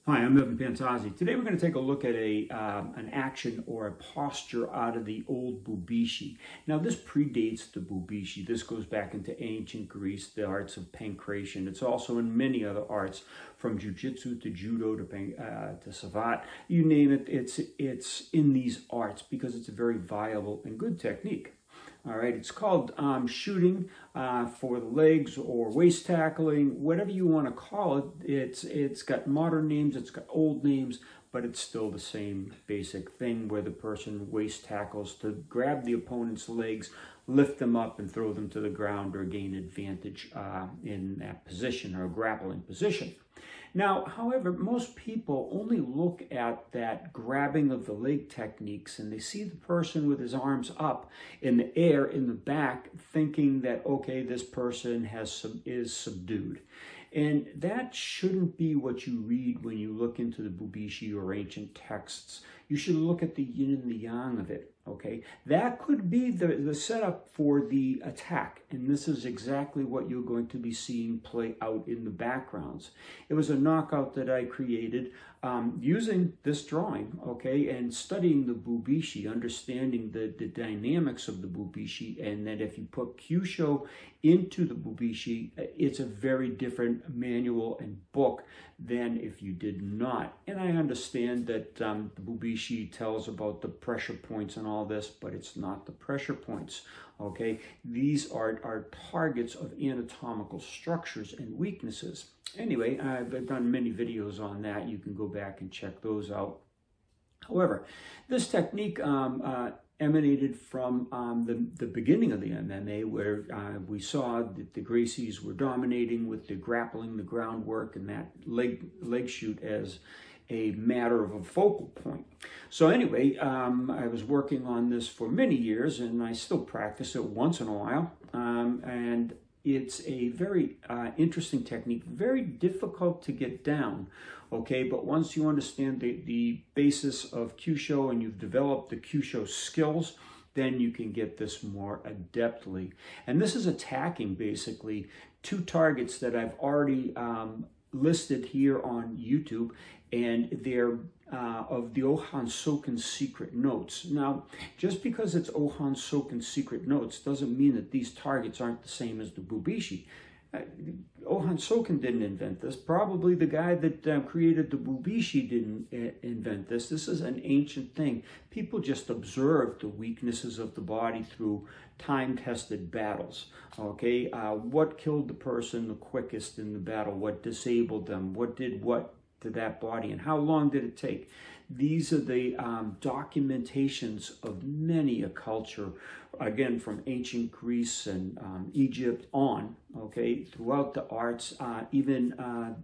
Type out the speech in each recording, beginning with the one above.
Hi, I'm Pantazi. Today we're going to take a look at an action or a posture out of the old Bubishi. Now this predates the Bubishi. This goes back into ancient Greece, the arts of pankration. It's also in many other arts, from jiu-jitsu to judo to savate. You name it, it's in these arts because it's a very viable and good technique. All right, it's called shooting for the legs or waist tackling, whatever you want to call it. It's got modern names, it's got old names, but it's still the same basic thing where the person waist tackles to grab the opponent's legs, lift them up and throw them to the ground or gain advantage in that position or grappling position. Now, however, most people only look at that grabbing of the leg techniques and they see the person with his arms up in the air in the back thinking that, okay, this person is subdued. And that shouldn't be what you read when you look into the Bubishi or ancient texts. You should look at the yin and the yang of it, okay? That could be the setup for the attack, and this is exactly what you're going to be seeing play out in the backgrounds. It was a knockout that I created using this drawing, okay, and studying the Bubishi, understanding the dynamics of the Bubishi, and that if you put Kyusho into the Bubishi, it's a very different manual and book than if you did not. And I understand that the Bubishi tells about the pressure points and all this, but it's not the pressure points, okay? These are targets of anatomical structures and weaknesses. Anyway, I've done many videos on that. You can go back and check those out. However, this technique emanated from the beginning of the MMA, where we saw that the Gracies were dominating with the grappling, the groundwork, and that leg shoot as a matter of a focal point. So anyway, I was working on this for many years, and I still practice it once in a while. And it's a very interesting technique, very difficult to get down, okay? But once you understand the basis of Kyusho and you've developed the Kyusho skills, then you can get this more adeptly. And this is attacking basically two targets that I've already listed here on YouTube, and they're of the Ohan Soken's secret notes. Now, just because it's Ohan Soken's secret notes doesn't mean that these targets aren't the same as the Bubishi. Ohan Soken didn't invent this. Probably the guy that created the Bubishi didn't invent this. This is an ancient thing. People just observed the weaknesses of the body through time-tested battles. Okay, what killed the person the quickest in the battle? What disabled them? What did what to that body, and how long did it take? These are the documentations of many a culture, again, from ancient Greece and Egypt on, okay, throughout the arts, even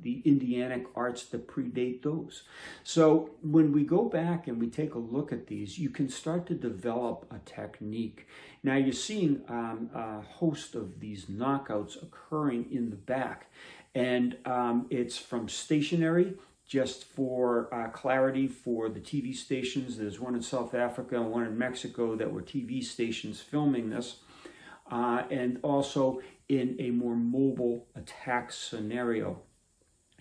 the Indianic arts that predate those. So when we go back and we take a look at these, you can start to develop a technique. Now you're seeing a host of these knockouts occurring in the back, and it's from stationary. Just for clarity for the TV stations, there's one in South Africa and one in Mexico that were TV stations filming this, and also in a more mobile attack scenario,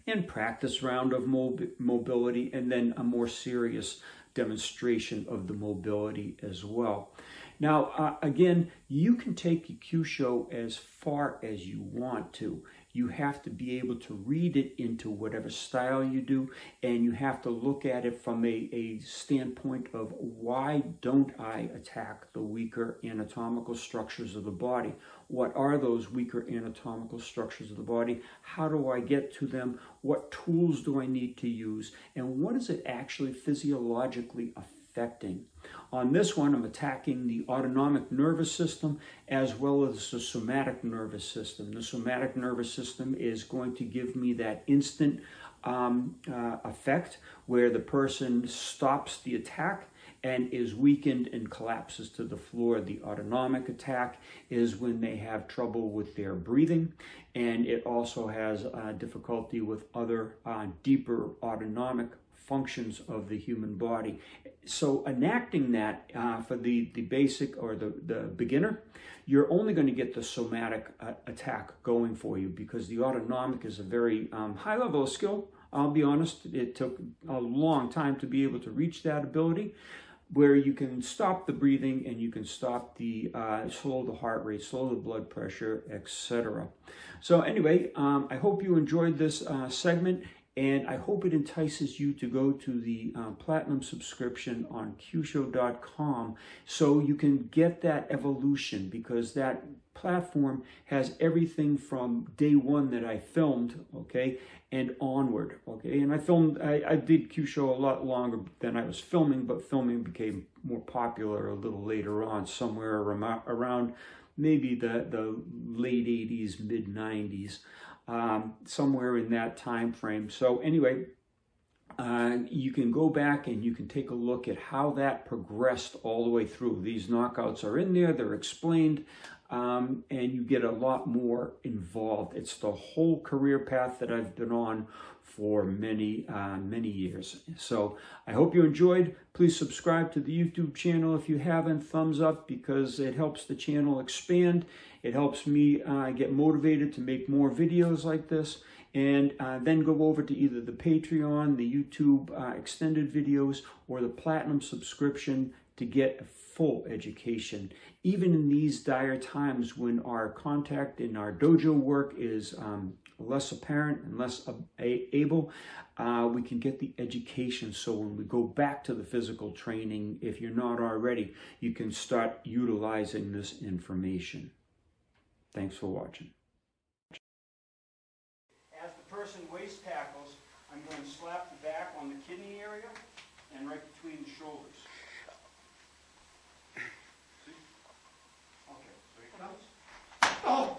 and practice round of mobility, and then a more serious demonstration of the mobility as well. Now, again, you can take Kyusho as far as you want to. You have to be able to read it into whatever style you do, and you have to look at it from a standpoint of, why don't I attack the weaker anatomical structures of the body? What are those weaker anatomical structures of the body? How do I get to them? What tools do I need to use? And what is it actually physiologically affecting? On this one, I'm attacking the autonomic nervous system as well as the somatic nervous system. The somatic nervous system is going to give me that instant effect where the person stops the attack and is weakened and collapses to the floor. The autonomic attack is when they have trouble with their breathing, and it also has difficulty with other deeper autonomic functions of the human body. So enacting that for the basic or the beginner, you're only going to get the somatic attack going for you, because the autonomic is a very high level of skill. I'll be honest, it took a long time to be able to reach that ability, where you can stop the breathing and you can stop the slow the heart rate, slow the blood pressure, etc. So anyway, I hope you enjoyed this segment, and I hope it entices you to go to the Platinum subscription on Kyusho.com so you can get that evolution, because that platform has everything from day one that I filmed, okay, and onward, okay. And I did Kyusho a lot longer than I was filming, but filming became more popular a little later on, somewhere around maybe the late 80s, mid 90s. Somewhere in that time frame. So anyway, you can go back and you can take a look at how that progressed all the way through. These knockouts are in there, they're explained, and you get a lot more involved. It's the whole career path that I've been on for many years. So I hope you enjoyed. Please subscribe to the YouTube channel if you haven't. Thumbs up, because it helps the channel expand. It helps me get motivated to make more videos like this. And then go over to either the Patreon, the YouTube extended videos, or the Platinum subscription to get a full education. Even in these dire times when our contact in our dojo work is less apparent and less able, we can get the education. So when we go back to the physical training, if you're not already, you can start utilizing this information. Thanks for watching. As the person waist tackles, I'm going to slap the back on the kidney area and right between the shoulders. See? Okay, so here it comes. Oh!